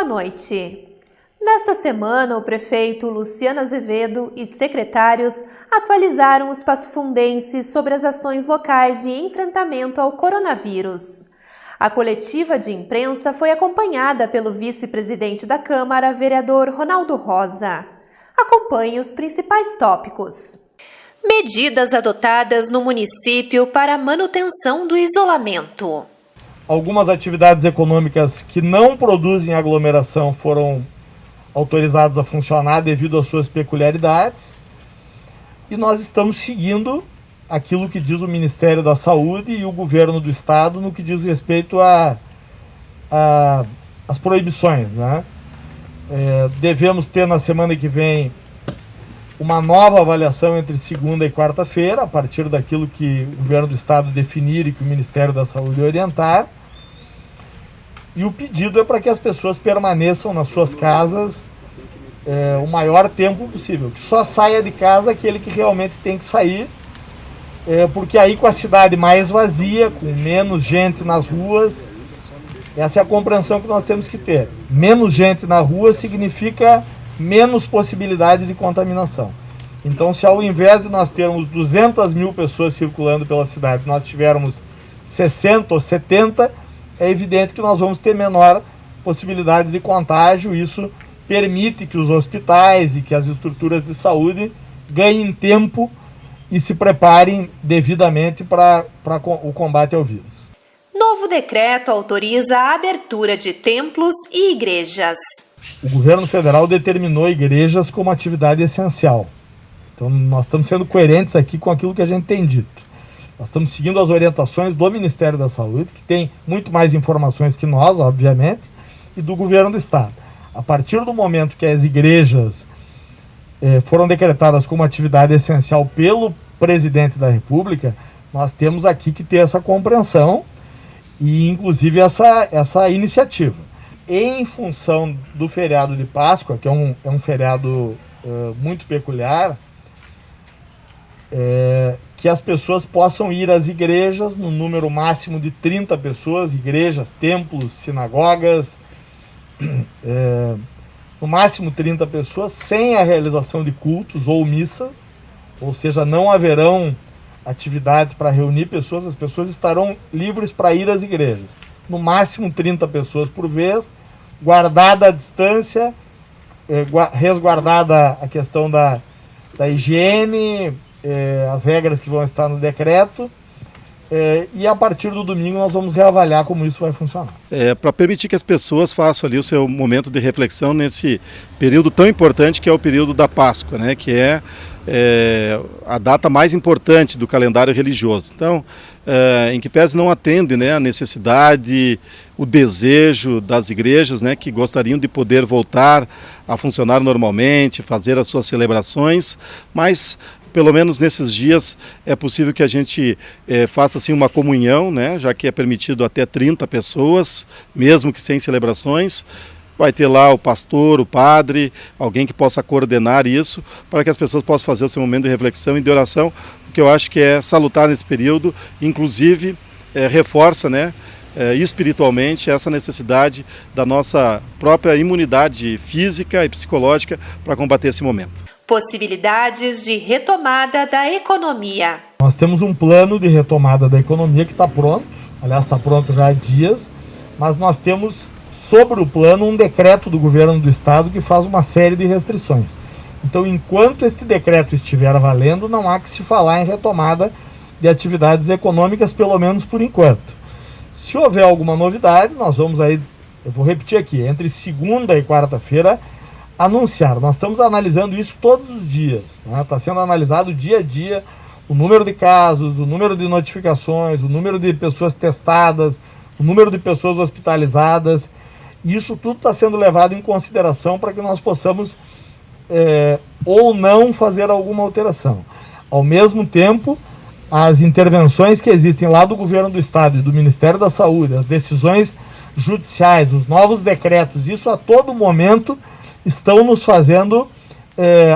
Boa noite. Nesta semana, o prefeito Luciano Azevedo e secretários atualizaram os passofundenses sobre as ações locais de enfrentamento ao coronavírus. A coletiva de imprensa foi acompanhada pelo vice-presidente da Câmara, vereador Ronaldo Rosa. Acompanhe os principais tópicos. Medidas adotadas no município para a manutenção do isolamento. Algumas atividades econômicas que não produzem aglomeração foram autorizadas a funcionar devido às suas peculiaridades. E nós estamos seguindo aquilo que diz o Ministério da Saúde e o governo do estado no que diz respeito às proibições, né? Devemos ter na semana que vem uma nova avaliação entre segunda e quarta-feira, a partir daquilo que o governo do estado definir e que o Ministério da Saúde orientar. E o pedido é para que as pessoas permaneçam nas suas casas o maior tempo possível. Que só saia de casa aquele que realmente tem que sair, porque aí com a cidade mais vazia, com menos gente nas ruas, essa é a compreensão que nós temos que ter. Menos gente na rua significa menos possibilidade de contaminação. Então, se ao invés de nós termos 200 mil pessoas circulando pela cidade, nós tivermos 60 ou 70, é evidente que nós vamos ter menor possibilidade de contágio. Isso permite que os hospitais e que as estruturas de saúde ganhem tempo e se preparem devidamente para o combate ao vírus. Novo decreto autoriza a abertura de templos e igrejas. O governo federal determinou igrejas como atividade essencial. Então nós estamos sendo coerentes aqui com aquilo que a gente tem dito. Nós estamos seguindo as orientações do Ministério da Saúde, que tem muito mais informações que nós, obviamente, e do governo do estado. A partir do momento que as igrejas foram decretadas como atividade essencial pelo presidente da República, nós temos aqui que ter essa compreensão e, inclusive, essa iniciativa. Em função do feriado de Páscoa, que é um feriado muito peculiar, que as pessoas possam ir às igrejas no número máximo de 30 pessoas, igrejas, templos, sinagogas, no máximo 30 pessoas, sem a realização de cultos ou missas, ou seja, não haverão atividades para reunir pessoas, as pessoas estarão livres para ir às igrejas. No máximo 30 pessoas por vez, guardada a distância, resguardada a questão da higiene, as regras que vão estar no decreto, e a partir do domingo nós vamos reavaliar como isso vai funcionar. Para permitir que as pessoas façam ali o seu momento de reflexão nesse período tão importante que é o período da Páscoa, né, que é a data mais importante do calendário religioso. Então, em que pese não atende, né, a necessidade, o desejo das igrejas, né, que gostariam de poder voltar a funcionar normalmente, fazer as suas celebrações, mas pelo menos nesses dias é possível que a gente faça assim uma comunhão, né, já que é permitido até 30 pessoas, mesmo que sem celebrações. Vai ter lá o pastor, o padre, alguém que possa coordenar isso, para que as pessoas possam fazer o seu momento de reflexão e de oração, o que eu acho que é salutar nesse período, inclusive reforça, né, espiritualmente essa necessidade da nossa própria imunidade física e psicológica para combater esse momento. Possibilidades de retomada da economia. Nós temos um plano de retomada da economia que está pronto, aliás está pronto já há dias, mas nós temos sobre o plano um decreto do governo do estado que faz uma série de restrições. Então, enquanto este decreto estiver valendo, não há que se falar em retomada de atividades econômicas, pelo menos por enquanto. Se houver alguma novidade, nós vamos aí, eu vou repetir aqui, entre segunda e quarta-feira, anunciar. Nós estamos analisando isso todos os dias, né? Está sendo analisado dia a dia o número de casos, o número de notificações, o número de pessoas testadas, o número de pessoas hospitalizadas. Isso tudo está sendo levado em consideração para que nós possamos ou não fazer alguma alteração. Ao mesmo tempo, as intervenções que existem lá do governo do estado e do Ministério da Saúde, as decisões judiciais, os novos decretos, isso a todo momento estão nos fazendo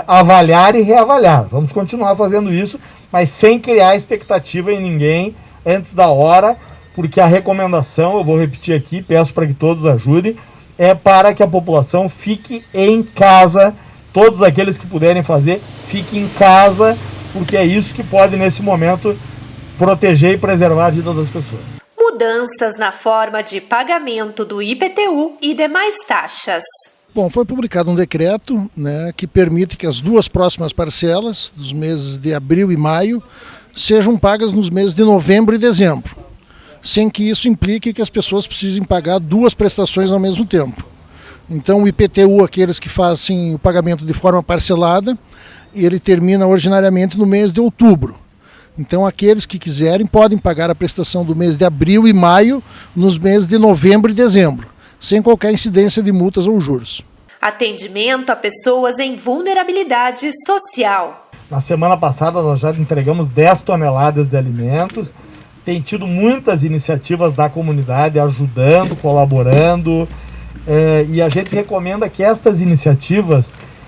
avaliar e reavaliar. Vamos continuar fazendo isso, mas sem criar expectativa em ninguém antes da hora, porque a recomendação, eu vou repetir aqui, peço para que todos ajudem, é para que a população fique em casa, todos aqueles que puderem fazer, fiquem em casa, porque é isso que pode, nesse momento, proteger e preservar a vida das pessoas. Mudanças na forma de pagamento do IPTU e demais taxas. Bom, foi publicado um decreto, né, que permite que as duas próximas parcelas, dos meses de abril e maio, sejam pagas nos meses de novembro e dezembro, sem que isso implique que as pessoas precisem pagar duas prestações ao mesmo tempo. Então o IPTU, aqueles que fazem o pagamento de forma parcelada, ele termina ordinariamente no mês de outubro. Então aqueles que quiserem podem pagar a prestação do mês de abril e maio nos meses de novembro e dezembro, sem qualquer incidência de multas ou juros. Atendimento a pessoas em vulnerabilidade social. Na semana passada nós já entregamos 10 toneladas de alimentos. Tem tido muitas iniciativas da comunidade ajudando, colaborando. E a gente recomenda que estas iniciativas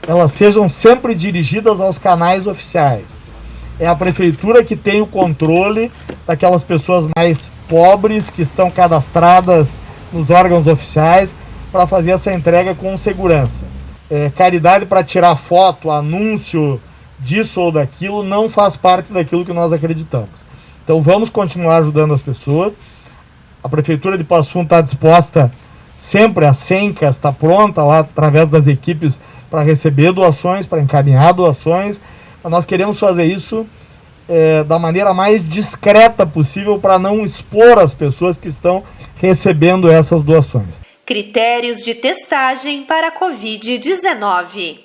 elas sejam sempre dirigidas aos canais oficiais. É a prefeitura que tem o controle daquelas pessoas mais pobres que estão cadastradas nos órgãos oficiais para fazer essa entrega com segurança. Caridade para tirar foto, anúncio disso ou daquilo não faz parte daquilo que nós acreditamos. Então vamos continuar ajudando as pessoas. A Prefeitura de Passo Fundo está disposta sempre, a Sencas está pronta lá através das equipes para receber doações, para encaminhar doações. Nós queremos fazer isso da maneira mais discreta possível para não expor as pessoas que estão recebendo essas doações. Critérios de testagem para a Covid-19.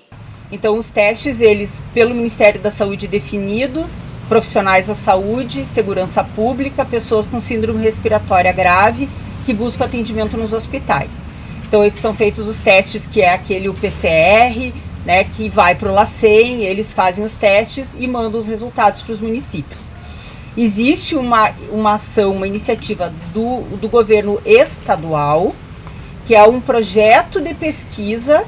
Então os testes, eles pelo Ministério da Saúde definidos, profissionais da saúde, segurança pública, pessoas com síndrome respiratória grave que buscam atendimento nos hospitais. Então esses são feitos os testes, que é aquele o PCR, né, que vai para o LACEN, eles fazem os testes e mandam os resultados para os municípios. Existe uma ação, uma iniciativa do governo estadual, que é um projeto de pesquisa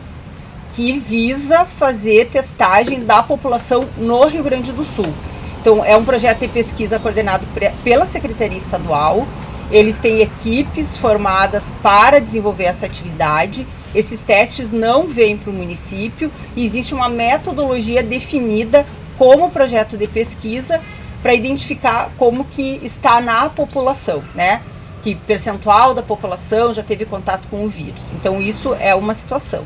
que visa fazer testagem da população no Rio Grande do Sul. Então, é um projeto de pesquisa coordenado pela Secretaria Estadual. Eles têm equipes formadas para desenvolver essa atividade. Esses testes não vêm para o município e existe uma metodologia definida como projeto de pesquisa para identificar como que está na população, né? Que percentual da população já teve contato com o vírus. Então, isso é uma situação.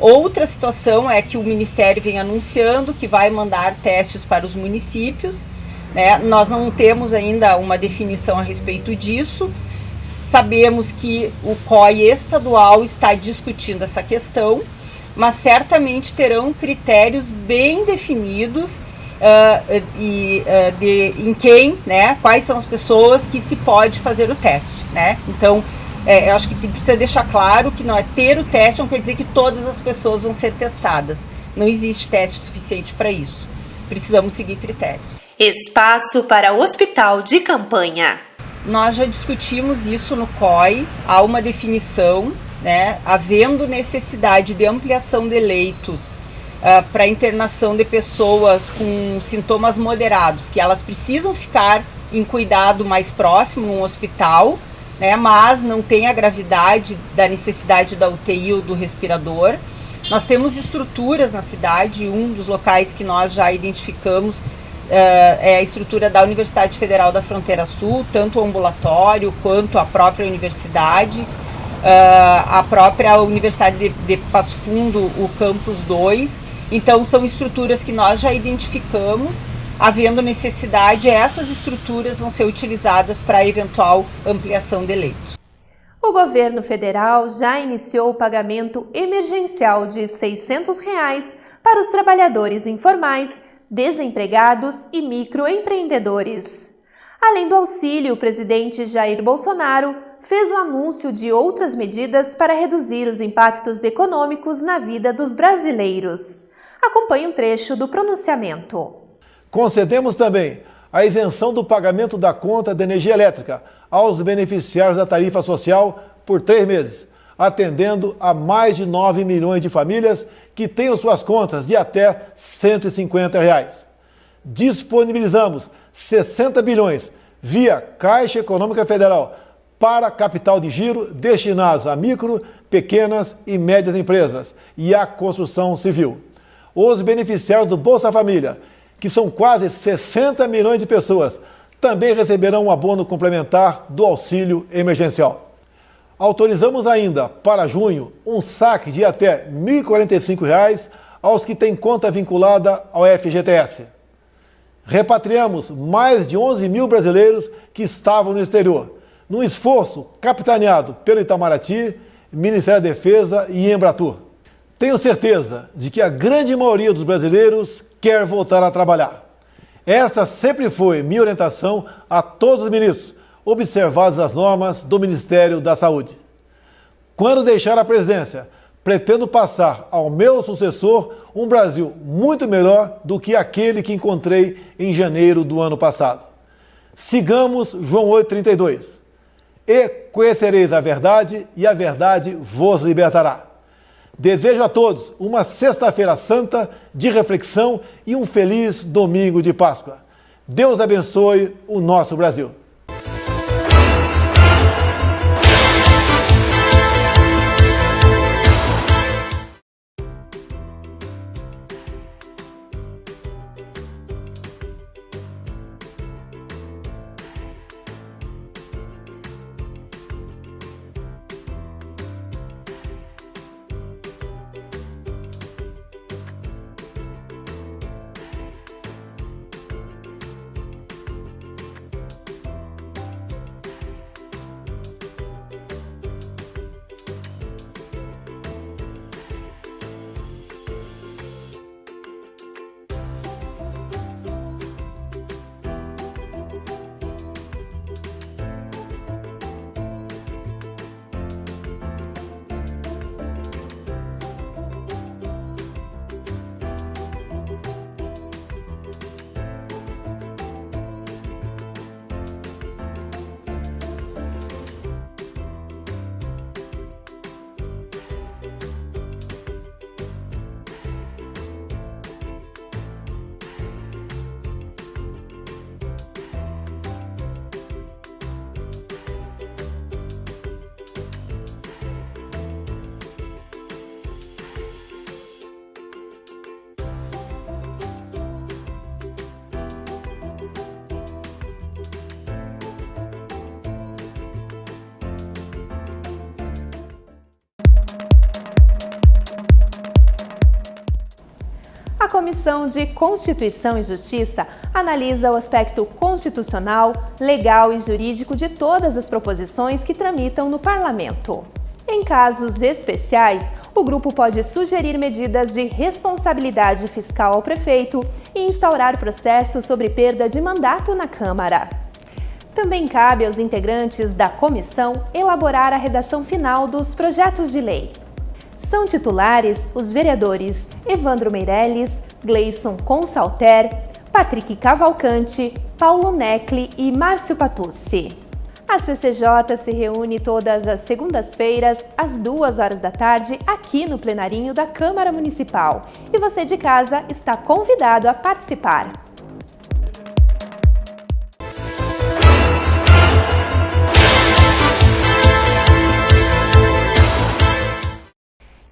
Outra situação é que o Ministério vem anunciando que vai mandar testes para os municípios, né? Nós não temos ainda uma definição a respeito disso. Sabemos que o COI estadual está discutindo essa questão, mas certamente terão critérios bem definidos em quem, né? Quais são as pessoas que se pode fazer o teste, né? Então, eu acho que precisa deixar claro que não é ter o teste, não quer dizer que todas as pessoas vão ser testadas. Não existe teste suficiente para isso. Precisamos seguir critérios. Espaço para hospital de campanha. Nós já discutimos isso no COI, há uma definição, né, havendo necessidade de ampliação de leitos para internação de pessoas com sintomas moderados, que elas precisam ficar em cuidado mais próximo, num hospital, né, mas não tem a gravidade da necessidade da UTI ou do respirador. Nós temos estruturas na cidade, um dos locais que nós já identificamos é a estrutura da Universidade Federal da Fronteira Sul, tanto o ambulatório quanto a própria universidade, a própria Universidade de Passo Fundo, o Campus 2. Então são estruturas que nós já identificamos. Havendo necessidade, essas estruturas vão ser utilizadas para eventual ampliação de leitos. O governo federal já iniciou o pagamento emergencial de R$ 600 para os trabalhadores informais, desempregados e microempreendedores. Além do auxílio, o presidente Jair Bolsonaro fez o anúncio de outras medidas para reduzir os impactos econômicos na vida dos brasileiros. Acompanhe um trecho do pronunciamento. Concedemos também a isenção do pagamento da conta de energia elétrica aos beneficiários da tarifa social por 3 meses, atendendo a mais de 9 milhões de famílias que tenham suas contas de até R$ 150. Disponibilizamos 60 bilhões via Caixa Econômica Federal para capital de giro destinados a micro, pequenas e médias empresas e a construção civil. Os beneficiários do Bolsa Família, que são quase 60 milhões de pessoas, também receberão um abono complementar do auxílio emergencial. Autorizamos ainda, para junho, um saque de até R$ 1.045 aos que têm conta vinculada ao FGTS. Repatriamos mais de 11 mil brasileiros que estavam no exterior, num esforço capitaneado pelo Itamaraty, Ministério da Defesa e Embratur. Tenho certeza de que a grande maioria dos brasileiros quer voltar a trabalhar. Esta sempre foi minha orientação a todos os ministros, observadas as normas do Ministério da Saúde. Quando deixar a presidência, pretendo passar ao meu sucessor um Brasil muito melhor do que aquele que encontrei em janeiro do ano passado. Sigamos João 8,32. E conhecereis a verdade, e a verdade vos libertará. Desejo a todos uma sexta-feira santa de reflexão e um feliz domingo de Páscoa. Deus abençoe o nosso Brasil. A Comissão de Constituição e Justiça analisa o aspecto constitucional, legal e jurídico de todas as proposições que tramitam no Parlamento. Em casos especiais, o grupo pode sugerir medidas de responsabilidade fiscal ao prefeito e instaurar processo sobre perda de mandato na Câmara. Também cabe aos integrantes da comissão elaborar a redação final dos projetos de lei. São titulares os vereadores Evandro Meirelles, Gleison Consalter, Patrick Cavalcante, Paulo Necli e Márcio Patucci. A CCJ se reúne todas as segundas-feiras, às 2 da tarde, aqui no plenarinho da Câmara Municipal. E você de casa está convidado a participar.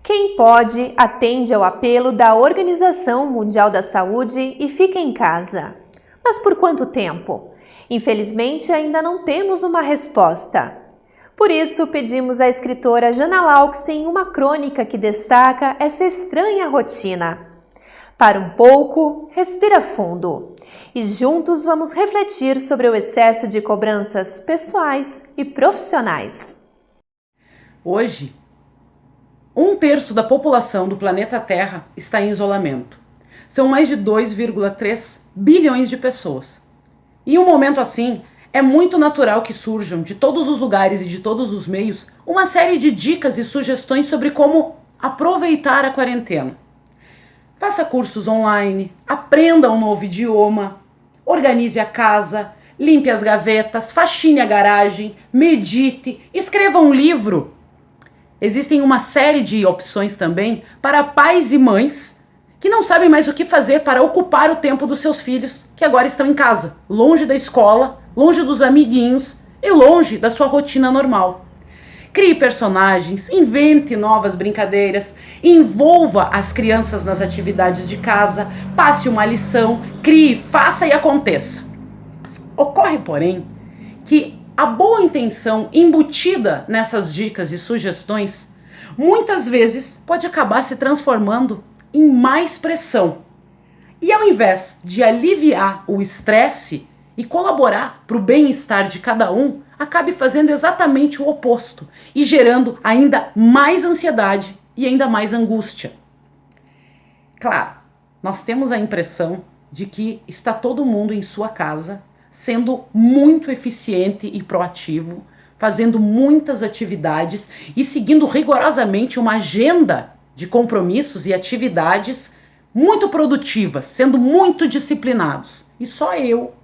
Quem pode, atende ao apelo da Organização Mundial da Saúde e fica em casa. Mas por quanto tempo? Infelizmente, ainda não temos uma resposta. Por isso, pedimos à escritora Jana Lauksen uma crônica que destaca essa estranha rotina. Para um pouco, respira fundo. E juntos vamos refletir sobre o excesso de cobranças pessoais e profissionais. Hoje, 1/3 da população do planeta Terra está em isolamento. São mais de 2,3 bilhões de pessoas. Em um momento assim, é muito natural que surjam de todos os lugares e de todos os meios uma série de dicas e sugestões sobre como aproveitar a quarentena. Faça cursos online, aprenda um novo idioma, organize a casa, limpe as gavetas, faxine a garagem, medite, escreva um livro. Existem uma série de opções também para pais e mães que não sabem mais o que fazer para ocupar o tempo dos seus filhos, que agora estão em casa, longe da escola, longe dos amiguinhos e longe da sua rotina normal. Crie personagens, invente novas brincadeiras, envolva as crianças nas atividades de casa, passe uma lição, crie, faça e aconteça. Ocorre, porém, que a boa intenção embutida nessas dicas e sugestões muitas vezes pode acabar se transformando em mais pressão. E ao invés de aliviar o estresse e colaborar para o bem-estar de cada um, acabe fazendo exatamente o oposto e gerando ainda mais ansiedade e ainda mais angústia. Claro, nós temos a impressão de que está todo mundo em sua casa sendo muito eficiente e proativo, fazendo muitas atividades e seguindo rigorosamente uma agenda de compromissos e atividades muito produtivas, sendo muito disciplinados. E só eu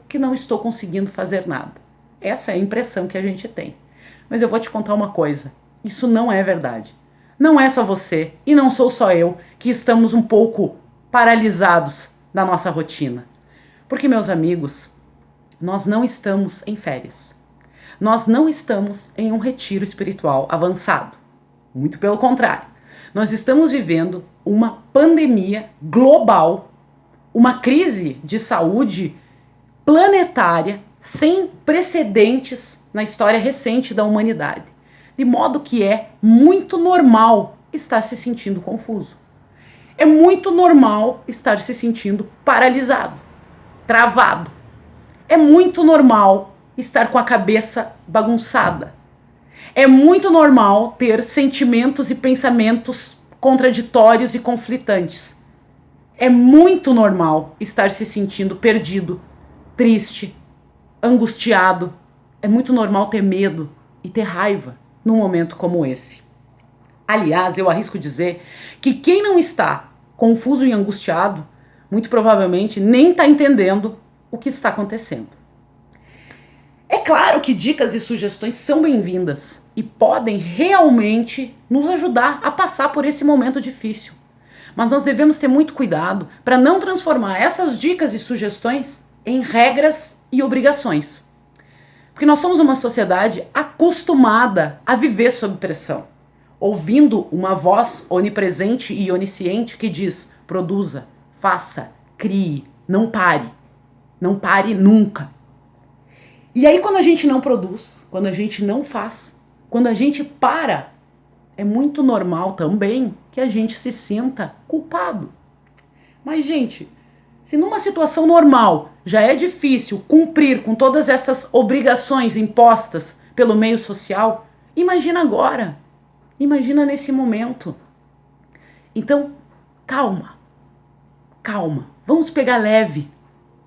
que não estou conseguindo fazer nada. Essa é a impressão que a gente tem. Mas eu vou te contar uma coisa, isso não é verdade. Não é só você e não sou só eu que estamos um pouco paralisados na nossa rotina. Porque, meus amigos, nós não estamos em férias. Nós não estamos em um retiro espiritual avançado. Muito pelo contrário. Nós estamos vivendo uma pandemia global, uma crise de saúde planetária sem precedentes na história recente da humanidade. De modo que é muito normal estar se sentindo confuso. É muito normal estar se sentindo paralisado, travado. É muito normal estar com a cabeça bagunçada. É muito normal ter sentimentos e pensamentos contraditórios e conflitantes. É muito normal estar se sentindo perdido, triste, angustiado. É muito normal ter medo e ter raiva num momento como esse. Aliás, eu arrisco dizer que quem não está confuso e angustiado, muito provavelmente nem está entendendo o que está acontecendo. É claro que dicas e sugestões são bem-vindas e podem realmente nos ajudar a passar por esse momento difícil. Mas nós devemos ter muito cuidado para não transformar essas dicas e sugestões em regras e obrigações. Porque nós somos uma sociedade acostumada a viver sob pressão, ouvindo uma voz onipresente e onisciente que diz: produza, faça, crie, não pare nunca. E aí quando a gente não produz, quando a gente não faz, quando a gente para, é muito normal também que a gente se sinta culpado. Mas, gente, se numa situação normal já é difícil cumprir com todas essas obrigações impostas pelo meio social, imagina agora, imagina nesse momento. Então, calma, vamos pegar leve,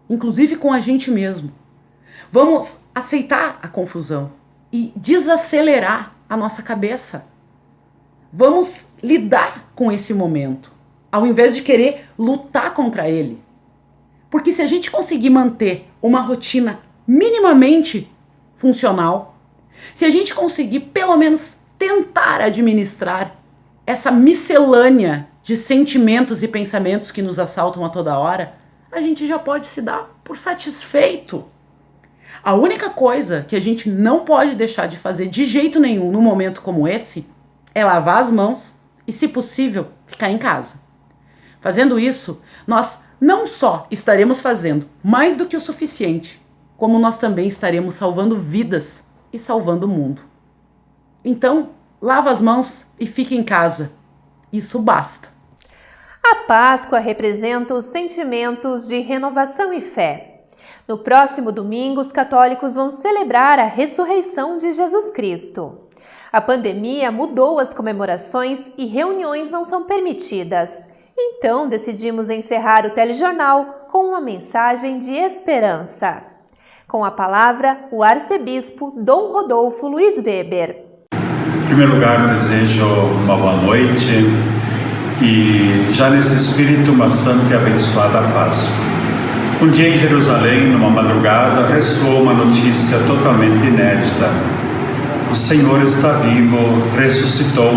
inclusive com a gente mesmo. Vamos aceitar a confusão e desacelerar a nossa cabeça. Vamos lidar com esse momento, ao invés de querer lutar contra ele. Porque se a gente conseguir manter uma rotina minimamente funcional, se a gente conseguir pelo menos tentar administrar essa miscelânea de sentimentos e pensamentos que nos assaltam a toda hora, a gente já pode se dar por satisfeito. A única coisa que a gente não pode deixar de fazer de jeito nenhum num momento como esse é lavar as mãos e, se possível, ficar em casa. Fazendo isso, nós não só estaremos fazendo mais do que o suficiente, como nós também estaremos salvando vidas e salvando o mundo. Então, lava as mãos e fique em casa. Isso basta. A Páscoa representa os sentimentos de renovação e fé. No próximo domingo, os católicos vão celebrar a ressurreição de Jesus Cristo. A pandemia mudou as comemorações e reuniões não são permitidas. Então, decidimos encerrar o telejornal com uma mensagem de esperança. Com a palavra, o arcebispo Dom Rodolfo Luiz Weber. Em primeiro lugar, desejo uma boa noite e, já nesse espírito, uma santa e abençoada Páscoa. Um dia em Jerusalém, numa madrugada, ressoou uma notícia totalmente inédita. O Senhor está vivo, ressuscitou,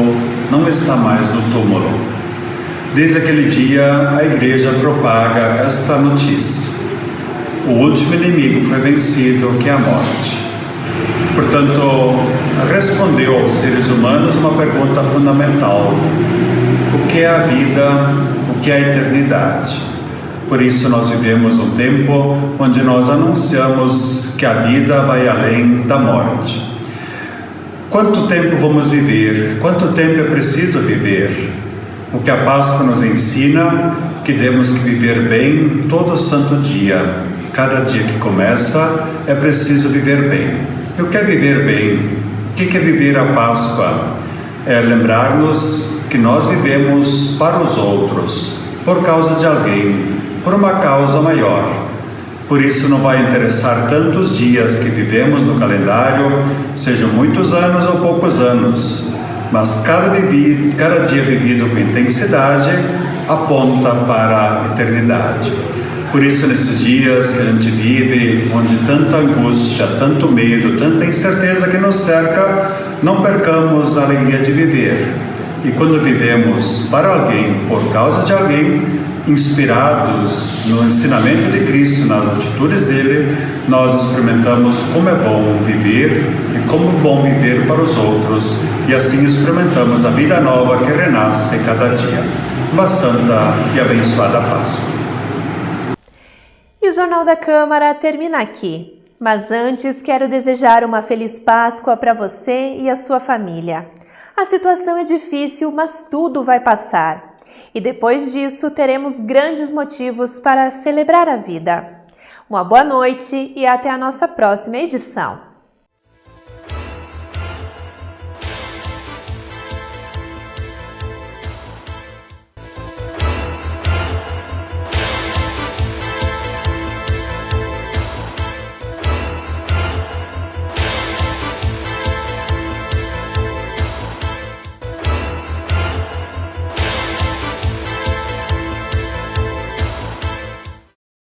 não está mais no túmulo. Desde aquele dia, a Igreja propaga esta notícia. O último inimigo foi vencido, que é a morte. Portanto, respondeu aos seres humanos uma pergunta fundamental: o que é a vida? O que é a eternidade? Por isso nós vivemos um tempo onde nós anunciamos que a vida vai além da morte. Quanto tempo vamos viver? Quanto tempo é preciso viver? O que a Páscoa nos ensina, que temos que viver bem todo santo dia. Cada dia que começa é preciso viver bem. E o que é viver bem? O que é viver a Páscoa? É lembrar-nos que nós vivemos para os outros, por causa de alguém, por uma causa maior. Por isso não vai interessar tantos dias que vivemos no calendário, sejam muitos anos ou poucos anos, mas cada dia vivido com intensidade aponta para a eternidade. Por isso, nesses dias que a gente vive, onde tanta angústia, tanto medo, tanta incerteza que nos cerca, não percamos a alegria de viver. E quando vivemos para alguém, por causa de alguém, inspirados no ensinamento de Cristo, nas atitudes dele, nós experimentamos como é bom viver e como é bom viver para os outros, e assim experimentamos a vida nova que renasce cada dia. Uma santa e abençoada Páscoa. E o Jornal da Câmara termina aqui. Mas antes, quero desejar uma feliz Páscoa para você e a sua família. A situação é difícil, mas tudo vai passar. E depois disso, teremos grandes motivos para celebrar a vida. Uma boa noite e até a nossa próxima edição.